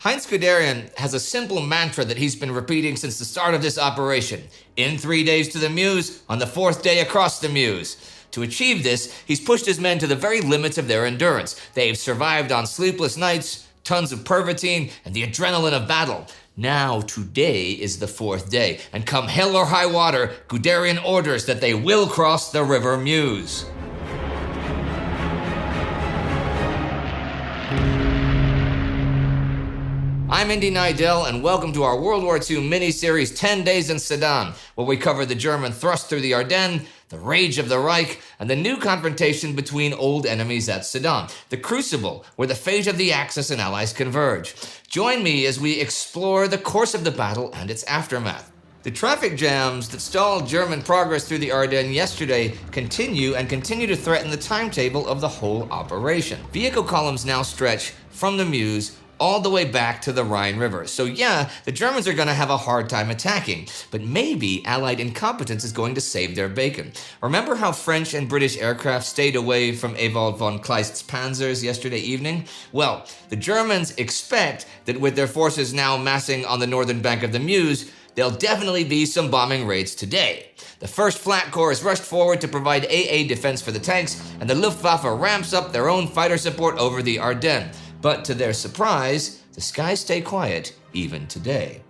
Heinz Guderian has a simple mantra that he's been repeating since the start of this operation. In 3 days to the Meuse, on the 4th day across the Meuse. To achieve this, he's pushed his men to the very limits of their endurance. They've survived on sleepless nights, tons of pervitine, and the adrenaline of battle. Now, today is the 4th day, and come hell or high water, Guderian orders that they will cross the river Meuse. I'm Indy Nidell, and welcome to our World War II mini-series 10 Days in Sedan, where we cover the German thrust through the Ardennes, the rage of the Reich, and the new confrontation between old enemies at Sedan, the crucible where the fate of the Axis and Allies converge. Join me as we explore the course of the battle and its aftermath. The traffic jams that stalled German progress through the Ardennes yesterday continue to threaten the timetable of the whole operation. Vehicle columns now stretch from the Meuse all the way back to the Rhine River. So yeah, the Germans are going to have a hard time attacking, but maybe Allied incompetence is going to save their bacon. Remember how French and British aircraft stayed away from Ewald von Kleist's panzers yesterday evening? Well, the Germans expect that with their forces now massing on the northern bank of the Meuse, there'll definitely be some bombing raids today. The 1st Flat Corps has rushed forward to provide AA defense for the tanks, and the Luftwaffe ramps up their own fighter support over the Ardennes. But to their surprise, the skies stay quiet even today.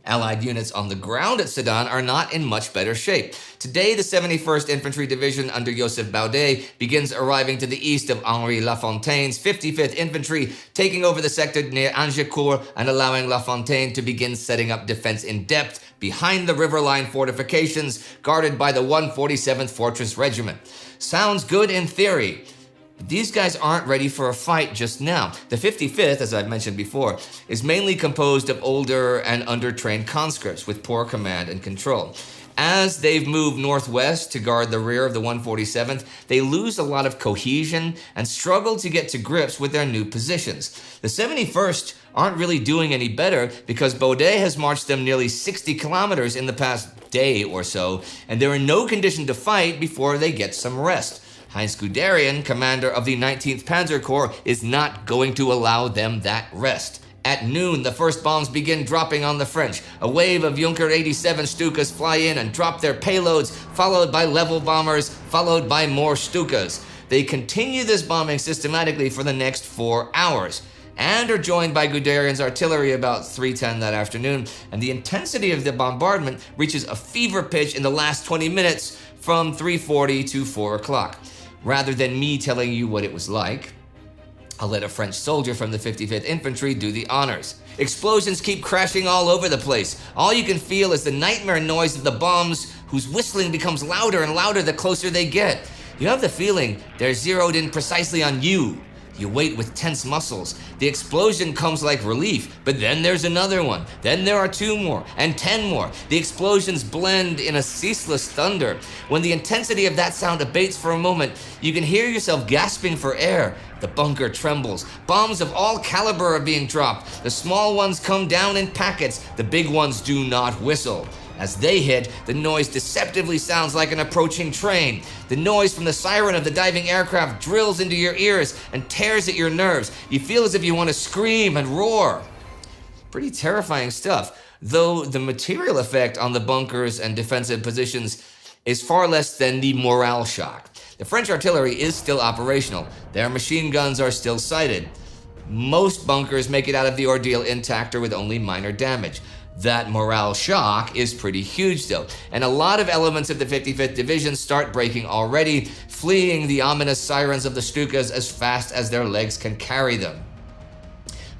Allied units on the ground at Sedan are not in much better shape. Today, the 71st Infantry Division under Joseph Baudet begins arriving to the east of Henri Lafontaine's 55th Infantry, taking over the sector near Angecourt and allowing Lafontaine to begin setting up defense in depth behind the riverline fortifications guarded by the 147th Fortress Regiment. Sounds good in theory. These guys aren't ready for a fight just now. The 55th, as I've mentioned before, is mainly composed of older and undertrained conscripts with poor command and control. As they've moved northwest to guard the rear of the 147th, they lose a lot of cohesion and struggle to get to grips with their new positions. The 71st aren't really doing any better because Baudet has marched them nearly 60 kilometers in the past day or so, and they're in no condition to fight before they get some rest. Heinz Guderian, commander of the 19th Panzer Corps, is not going to allow them that rest. At noon, the first bombs begin dropping on the French. A wave of Junker 87 Stukas fly in and drop their payloads, followed by level bombers, followed by more Stukas. They continue this bombing systematically for the next 4 hours, and are joined by Guderian's artillery about 3:10 that afternoon, and the intensity of the bombardment reaches a fever pitch in the last 20 minutes from 3:40 to 4 o'clock. Rather than me telling you what it was like, I'll let a French soldier from the 55th Infantry do the honors. Explosions keep crashing all over the place. All you can feel is the nightmare noise of the bombs, whose whistling becomes louder and louder the closer they get. You have the feeling they're zeroed in precisely on you. You wait with tense muscles. The explosion comes like relief, but then there's another one. Then there are 2 more, and 10 more. The explosions blend in a ceaseless thunder. When the intensity of that sound abates for a moment, you can hear yourself gasping for air. The bunker trembles. Bombs of all caliber are being dropped. The small ones come down in packets. The big ones do not whistle. As they hit, the noise deceptively sounds like an approaching train. The noise from the siren of the diving aircraft drills into your ears and tears at your nerves. You feel as if you want to scream and roar. Pretty terrifying stuff, though the material effect on the bunkers and defensive positions is far less than the morale shock. The French artillery is still operational. Their machine guns are still sighted. Most bunkers make it out of the ordeal intact or with only minor damage. That morale shock is pretty huge though, and a lot of elements of the 55th Division start breaking already, fleeing the ominous sirens of the Stukas as fast as their legs can carry them.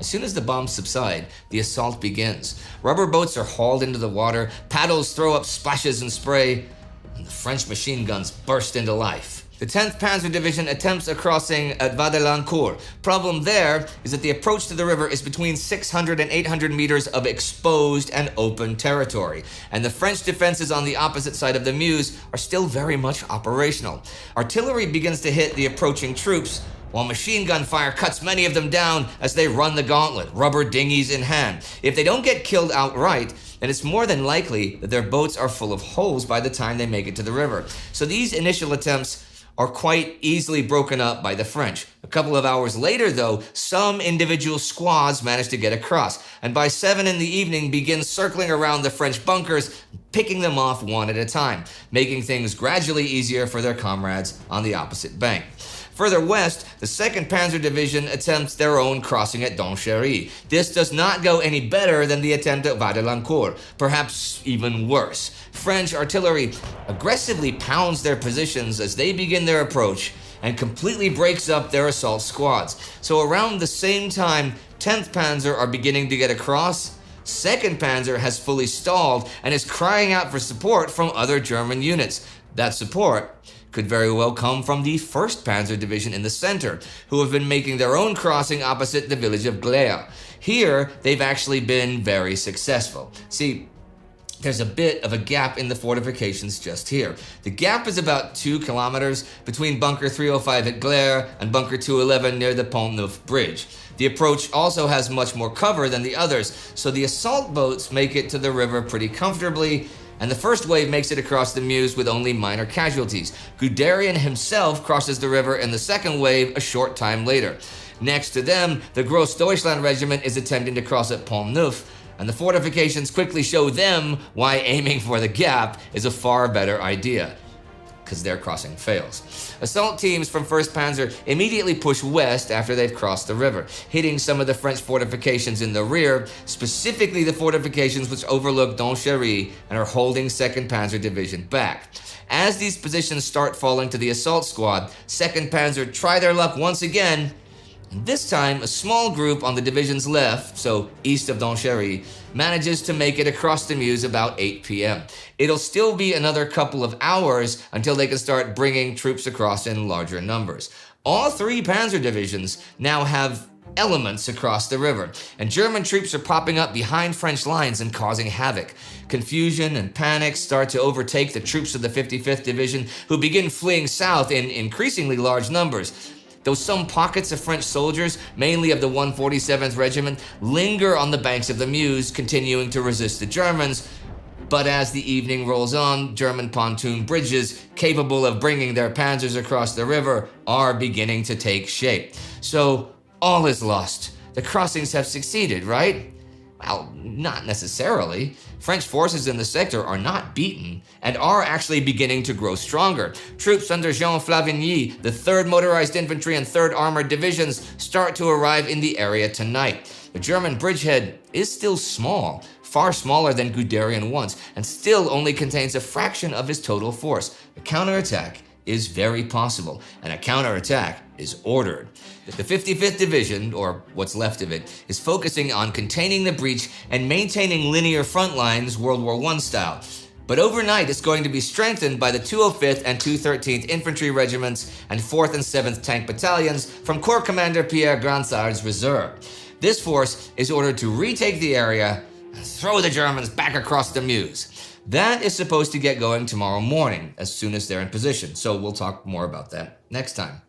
As soon as the bombs subside, the assault begins. Rubber boats are hauled into the water, paddles throw up splashes and spray, and the French machine guns burst into life. The 10th Panzer Division attempts a crossing at Vaudelancourt. Problem there is that the approach to the river is between 600 and 800 meters of exposed and open territory, and the French defenses on the opposite side of the Meuse are still very much operational. Artillery begins to hit the approaching troops, while machine gun fire cuts many of them down as they run the gauntlet, rubber dinghies in hand. If they don't get killed outright, then it's more than likely that their boats are full of holes by the time they make it to the river. So these initial attempts are quite easily broken up by the French. A couple of hours later, though, some individual squads manage to get across, and by 7 in the evening begin circling around the French bunkers, picking them off one at a time, making things gradually easier for their comrades on the opposite bank. Further west, the 2nd Panzer Division attempts their own crossing at Donchéry. This does not go any better than the attempt at Vaudelancourt, perhaps even worse. French artillery aggressively pounds their positions as they begin their approach and completely breaks up their assault squads. So around the same time 10th Panzer are beginning to get across, 2nd Panzer has fully stalled and is crying out for support from other German units. That support could very well come from the 1st Panzer Division in the center, who have been making their own crossing opposite the village of Glea. Here, they've actually been very successful. See, there's a bit of a gap in the fortifications just here. The gap is about 2 kilometers between Bunker 305 at Glea and Bunker 211 near the Pont Neuf Bridge. The approach also has much more cover than the others, so the assault boats make it to the river pretty comfortably, and the first wave makes it across the Meuse with only minor casualties. Guderian himself crosses the river in the second wave a short time later. Next to them, the Großdeutschland Regiment is attempting to cross at Pont Neuf, and the fortifications quickly show them why aiming for the gap is a far better idea, because their crossing fails. Assault teams from 1st Panzer immediately push west after they've crossed the river, hitting some of the French fortifications in the rear, specifically the fortifications which overlook Donchéry and are holding 2nd Panzer Division back. As these positions start falling to the assault squad, 2nd Panzer try their luck once again, and this time a small group on the division's left, so east of Donchéry, manages to make it across the Meuse about 8 p.m. It'll still be another couple of hours until they can start bringing troops across in larger numbers. All 3 Panzer divisions now have elements across the river, and German troops are popping up behind French lines and causing havoc. Confusion and panic start to overtake the troops of the 55th Division, who begin fleeing south in increasingly large numbers. Though some pockets of French soldiers, mainly of the 147th Regiment, linger on the banks of the Meuse, continuing to resist the Germans. But as the evening rolls on, German pontoon bridges, capable of bringing their panzers across the river, are beginning to take shape. So all is lost. The crossings have succeeded, right? Well, not necessarily. French forces in the sector are not beaten and are actually beginning to grow stronger. Troops under Jean Flavigny, the 3rd Motorized Infantry and 3rd Armored Divisions, start to arrive in the area tonight. The German bridgehead is still small, far smaller than Guderian once, and still only contains a fraction of his total force. A counterattack is very possible, and a counterattack is ordered. The 55th Division, or what's left of it, is focusing on containing the breach and maintaining linear front lines World War I style. But overnight, it's going to be strengthened by the 205th and 213th Infantry Regiments and 4th and 7th Tank Battalions from Corps Commander Pierre Gransard's reserve. This force is ordered to retake the area and throw the Germans back across the Meuse. That is supposed to get going tomorrow morning, as soon as they're in position, so we'll talk more about that next time.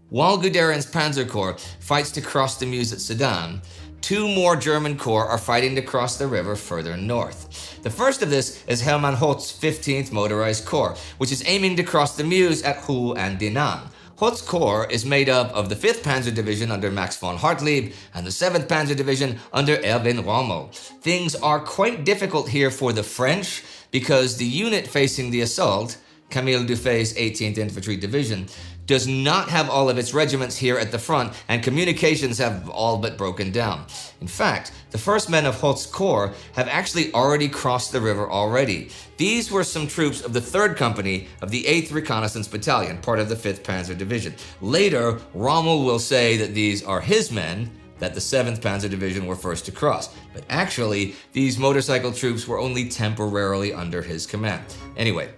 While Guderian's Panzer Corps fights to cross the Meuse at Sedan, 2 more German corps are fighting to cross the river further north. The first of this is Hermann Hoth's 15th Motorized Corps, which is aiming to cross the Meuse at Hou and Dinant. Hoth's corps is made up of the 5th Panzer Division under Max von Hartlieb and the 7th Panzer Division under Erwin Rommel. Things are quite difficult here for the French because the unit facing the assault, Camille Dufay's 18th Infantry Division, does not have all of its regiments here at the front, and communications have all but broken down. In fact, the first men of Hoth's corps have actually already crossed the river already. These were some troops of the 3rd Company of the 8th Reconnaissance Battalion, part of the 5th Panzer Division. Later, Rommel will say that these are his men, that the 7th Panzer Division were first to cross. But actually, these motorcycle troops were only temporarily under his command. Anyway,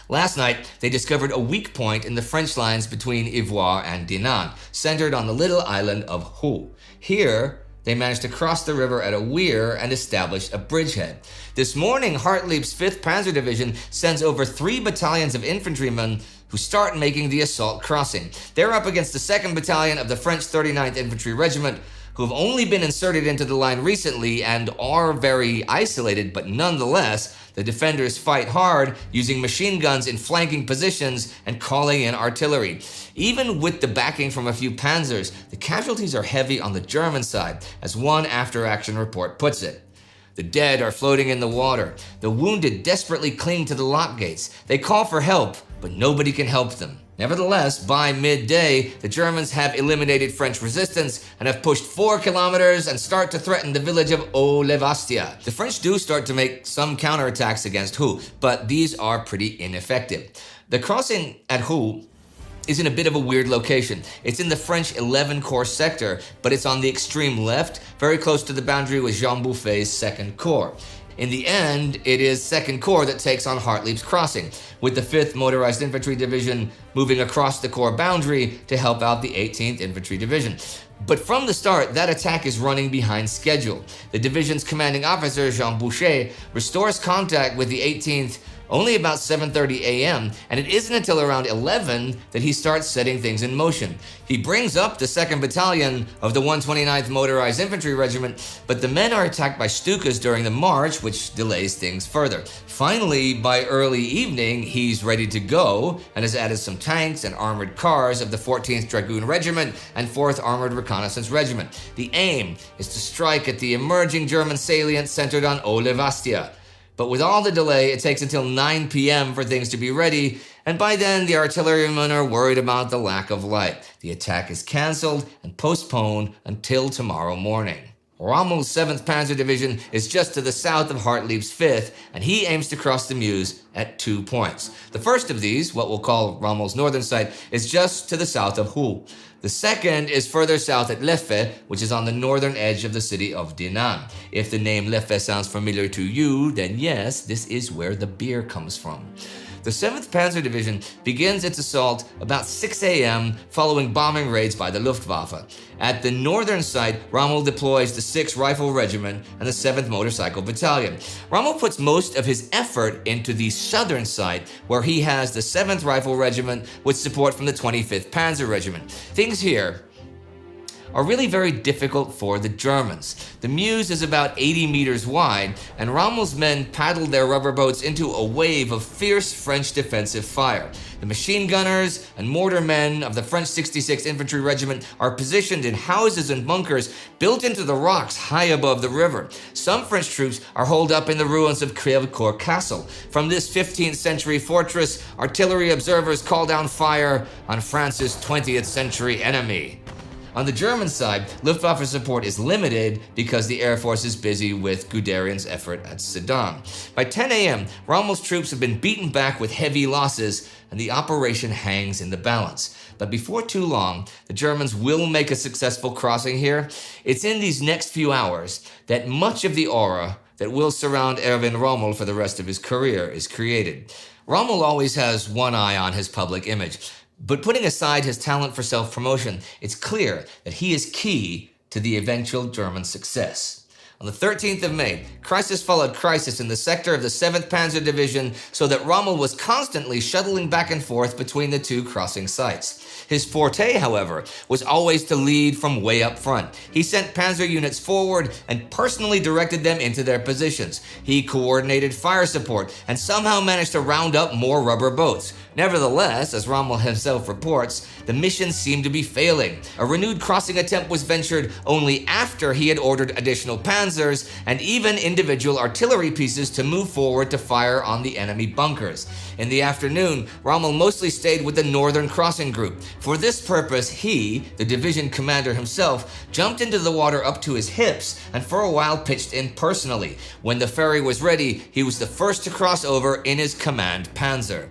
last night, they discovered a weak point in the French lines between Ivoire and Dinant, centered on the little island of Hou. Here, they managed to cross the river at a weir and establish a bridgehead. This morning, Hartlieb's 5th Panzer Division sends over 3 battalions of infantrymen who start making the assault crossing. They're up against the 2nd Battalion of the French 39th Infantry Regiment, who have only been inserted into the line recently and are very isolated, but nonetheless, the defenders fight hard, using machine guns in flanking positions and calling in artillery. Even with the backing from a few panzers, the casualties are heavy on the German side, as one after-action report puts it. The dead are floating in the water. The wounded desperately cling to the lock gates. They call for help, but nobody can help them. Nevertheless, by midday, the Germans have eliminated French resistance and have pushed 4 kilometers and start to threaten the village of Haut-Levastia. The French do start to make some counterattacks against Hou, but these are pretty ineffective. The crossing at Hou is in a bit of a weird location. It's in the French 11 Corps sector, but it's on the extreme left, very close to the boundary with Jean Bouffet's 2nd Corps. In the end, it is 2nd Corps that takes on Hartlieb's crossing, with the 5th Motorized Infantry Division moving across the Corps boundary to help out the 18th Infantry Division. But from the start, that attack is running behind schedule. The division's commanding officer, Jean Boucher, restores contact with the 18th only about 7:30 a.m., and it isn't until around 11 that he starts setting things in motion. He brings up the 2nd Battalion of the 129th Motorized Infantry Regiment, but the men are attacked by Stukas during the march, which delays things further. Finally, by early evening, he's ready to go and has added some tanks and armored cars of the 14th Dragoon Regiment and 4th Armored Reconnaissance Regiment. The aim is to strike at the emerging German salient centered on Haut-Levastia. But with all the delay, it takes until 9 p.m. for things to be ready, and by then the artillerymen are worried about the lack of light. The attack is cancelled and postponed until tomorrow morning. Rommel's 7th Panzer Division is just to the south of Hartlieb's 5th, and he aims to cross the Meuse at 2 points. The first of these, what we'll call Rommel's northern side, is just to the south of Hou. The second is further south at Leffe, which is on the northern edge of the city of Dinan. If the name Leffe sounds familiar to you, then yes, this is where the beer comes from. The 7th Panzer Division begins its assault about 6 a.m. following bombing raids by the Luftwaffe. At the northern side, Rommel deploys the 6th Rifle Regiment and the 7th Motorcycle Battalion. Rommel puts most of his effort into the southern side, where he has the 7th Rifle Regiment with support from the 25th Panzer Regiment. Things here are really very difficult for the Germans. The Meuse is about 80 meters wide, and Rommel's men paddled their rubber boats into a wave of fierce French defensive fire. The machine gunners and mortar men of the French 66th Infantry Regiment are positioned in houses and bunkers built into the rocks high above the river. Some French troops are holed up in the ruins of Crèvecoeur Castle. From this 15th century fortress, artillery observers call down fire on France's 20th century enemy. On the German side, Luftwaffe support is limited because the Air Force is busy with Guderian's effort at Sedan. By 10 a.m., Rommel's troops have been beaten back with heavy losses, and the operation hangs in the balance. But before too long, the Germans will make a successful crossing here. It's in these next few hours that much of the aura that will surround Erwin Rommel for the rest of his career is created. Rommel always has one eye on his public image. But putting aside his talent for self-promotion, it's clear that he is key to the eventual German success. On the 13th of May, crisis followed crisis in the sector of the 7th Panzer Division, so that Rommel was constantly shuttling back and forth between the two crossing sites. His forte, however, was always to lead from way up front. He sent panzer units forward and personally directed them into their positions. He coordinated fire support and somehow managed to round up more rubber boats. Nevertheless, as Rommel himself reports, the mission seemed to be failing. A renewed crossing attempt was ventured only after he had ordered additional panzers and even individual artillery pieces to move forward to fire on the enemy bunkers. In the afternoon, Rommel mostly stayed with the northern crossing group. For this purpose, he, the division commander himself, jumped into the water up to his hips and for a while pitched in personally. When the ferry was ready, he was the first to cross over in his command panzer.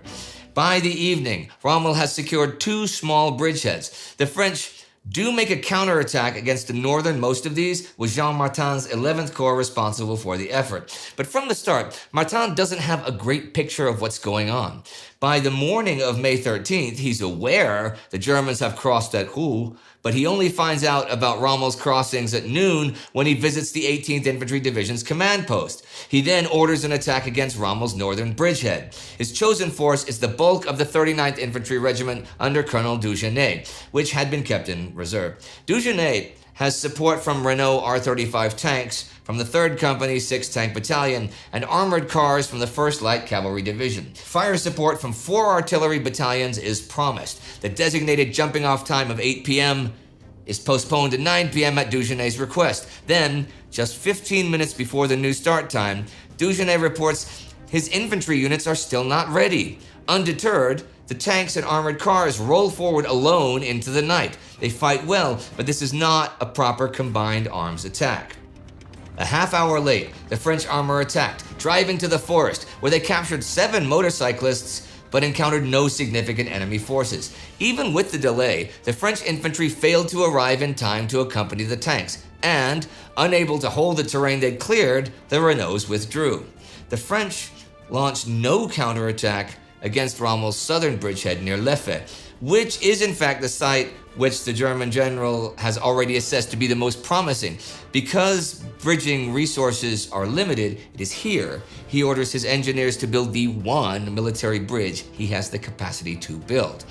By the evening, Rommel has secured 2 small bridgeheads. The French do make a counterattack against the northernmost of these, with Jean Martin's 11th Corps responsible for the effort. But from the start, Martin doesn't have a great picture of what's going on. By the morning of May 13th, he's aware the Germans have crossed at Hou, but he only finds out about Rommel's crossings at noon when he visits the 18th Infantry Division's command post. He then orders an attack against Rommel's northern bridgehead. His chosen force is the bulk of the 39th Infantry Regiment under Colonel Dugenais, which had been kept in reserve. Dugenais has support from Renault R-35 tanks, from the 3rd Company 6th Tank Battalion, and armored cars from the 1st Light Cavalry Division. Fire support from 4 artillery battalions is promised. The designated jumping-off time of 8 p.m. is postponed to 9 p.m. at Dugenet's request. Then, just 15 minutes before the new start time, Dugenet reports his infantry units are still not ready. Undeterred, the tanks and armored cars roll forward alone into the night. They fight well, but this is not a proper combined arms attack. A half hour late, the French armor attacked, driving to the forest, where they captured 7 motorcyclists but encountered no significant enemy forces. Even with the delay, the French infantry failed to arrive in time to accompany the tanks, and, unable to hold the terrain they cleared, the Renaults withdrew. The French launched no counterattack against Rommel's southern bridgehead near Leffe, which is in fact the site which the German general has already assessed to be the most promising. Because bridging resources are limited, it is here he orders his engineers to build the one military bridge he has the capacity to build.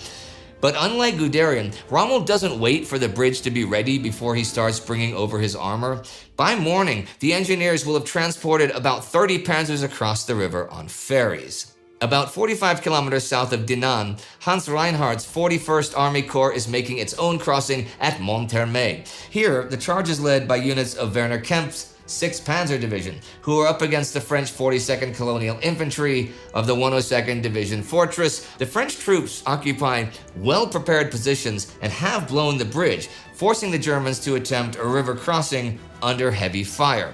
But unlike Guderian, Rommel doesn't wait for the bridge to be ready before he starts bringing over his armor. By morning, the engineers will have transported about 30 panzers across the river on ferries. About 45 kilometers south of Dinant, Hans Reinhardt's 41st Army Corps is making its own crossing at Monthermé. Here, the charge is led by units of Werner Kempf's 6th Panzer Division, who are up against the French 42nd Colonial Infantry of the 102nd Division Fortress. The French troops occupy well-prepared positions and have blown the bridge, forcing the Germans to attempt a river crossing under heavy fire.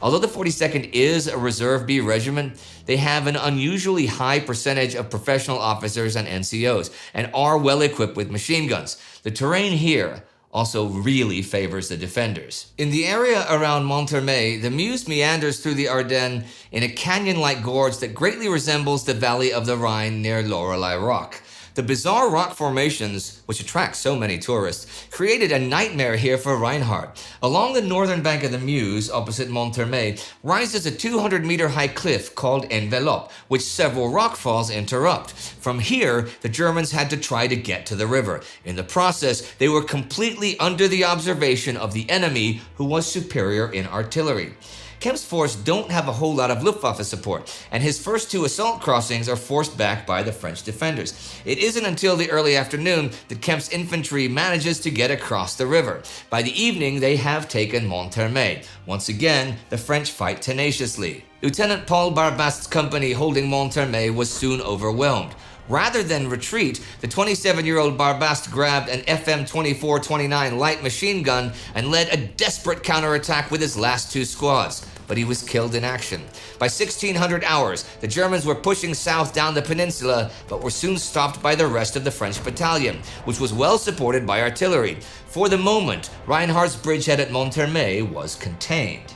Although the 42nd is a Reserve B regiment, they have an unusually high percentage of professional officers and NCOs, and are well equipped with machine guns. The terrain here also really favors the defenders. In the area around Monthermé, the Meuse meanders through the Ardennes in a canyon-like gorge that greatly resembles the valley of the Rhine near Lorelei Rock. The bizarre rock formations, which attract so many tourists, created a nightmare here for Reinhardt. Along the northern bank of the Meuse, opposite Monthermé, rises a 200-meter-high cliff called Envelope, which several rockfalls interrupt. From here, the Germans had to try to get to the river. In the process, they were completely under the observation of the enemy, who was superior in artillery. Kempf's force don't have a whole lot of Luftwaffe support, and his first 2 assault crossings are forced back by the French defenders. It isn't until the early afternoon that Kempf's infantry manages to get across the river. By the evening, they have taken Monthermé. Once again, the French fight tenaciously. Lieutenant Paul Barbast's company holding Monthermé was soon overwhelmed. Rather than retreat, the 27-year-old Barbast grabbed an FM-24-29 light machine gun and led a desperate counterattack with his last 2 squads. But he was killed in action. By 1600 hours, the Germans were pushing south down the peninsula, but were soon stopped by the rest of the French battalion, which was well supported by artillery. For the moment, Reinhardt's bridgehead at Monthermé was contained.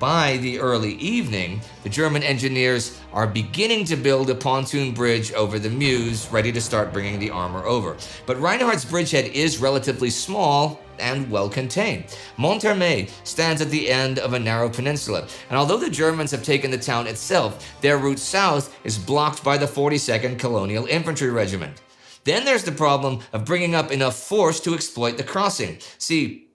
By the early evening, the German engineers are beginning to build a pontoon bridge over the Meuse, ready to start bringing the armor over. But Reinhardt's bridgehead is relatively small and well contained. Monthermé stands at the end of a narrow peninsula, and although the Germans have taken the town itself, their route south is blocked by the 42nd Colonial Infantry Regiment. Then there's the problem of bringing up enough force to exploit the crossing. See,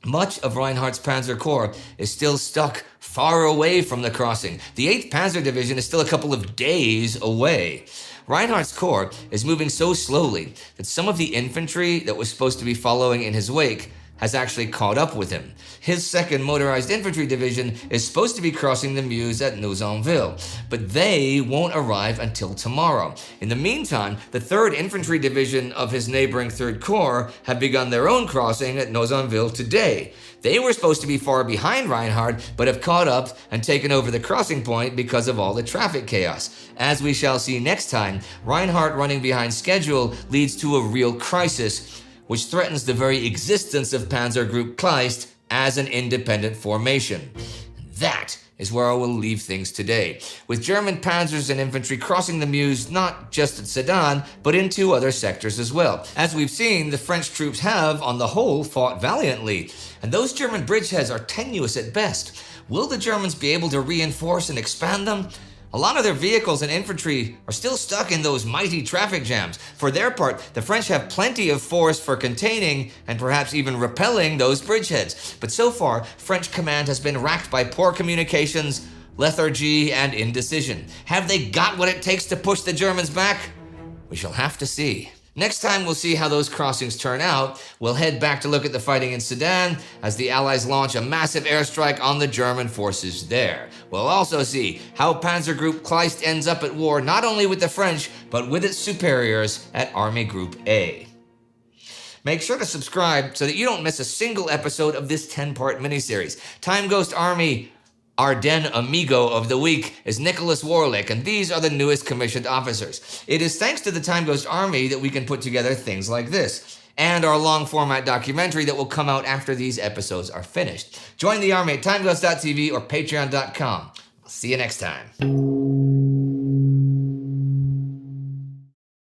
much of Reinhardt's Panzer Corps is still stuck far away from the crossing. The 8th Panzer Division is still a couple of days away. Reinhardt's corps is moving so slowly that some of the infantry that was supposed to be following in his wake has actually caught up with him. His 2nd Motorized Infantry Division is supposed to be crossing the Meuse at Nozonville, but they won't arrive until tomorrow. In the meantime, the 3rd Infantry Division of his neighboring 3rd Corps have begun their own crossing at Nozonville today. They were supposed to be far behind Reinhardt, but have caught up and taken over the crossing point because of all the traffic chaos. As we shall see next time, Reinhardt running behind schedule leads to a real crisis, which threatens the very existence of Panzer Group Kleist as an independent formation. And that is where I will leave things today, with German panzers and infantry crossing the Meuse not just at Sedan, but into other sectors as well. As we've seen, the French troops have, on the whole, fought valiantly, and those German bridgeheads are tenuous at best. Will the Germans be able to reinforce and expand them? A lot of their vehicles and infantry are still stuck in those mighty traffic jams. For their part, the French have plenty of force for containing and perhaps even repelling those bridgeheads. But so far, French command has been racked by poor communications, lethargy, and indecision. Have they got what it takes to push the Germans back? We shall have to see. Next time we'll see how those crossings turn out. We'll head back to look at the fighting in Sedan as the Allies launch a massive airstrike on the German forces there. We'll also see how Panzer Group Kleist ends up at war not only with the French, but with its superiors at Army Group A. Make sure to subscribe so that you don't miss a single episode of this 10-part miniseries. Time Ghost Army Ardennes Amigo of the Week is Nicholas Warlick, and these are the newest commissioned officers. It is thanks to the Time Ghost Army that we can put together things like this, and our long-format documentary that will come out after these episodes are finished. Join the Army at timeghost.tv or patreon.com. I'll see you next time.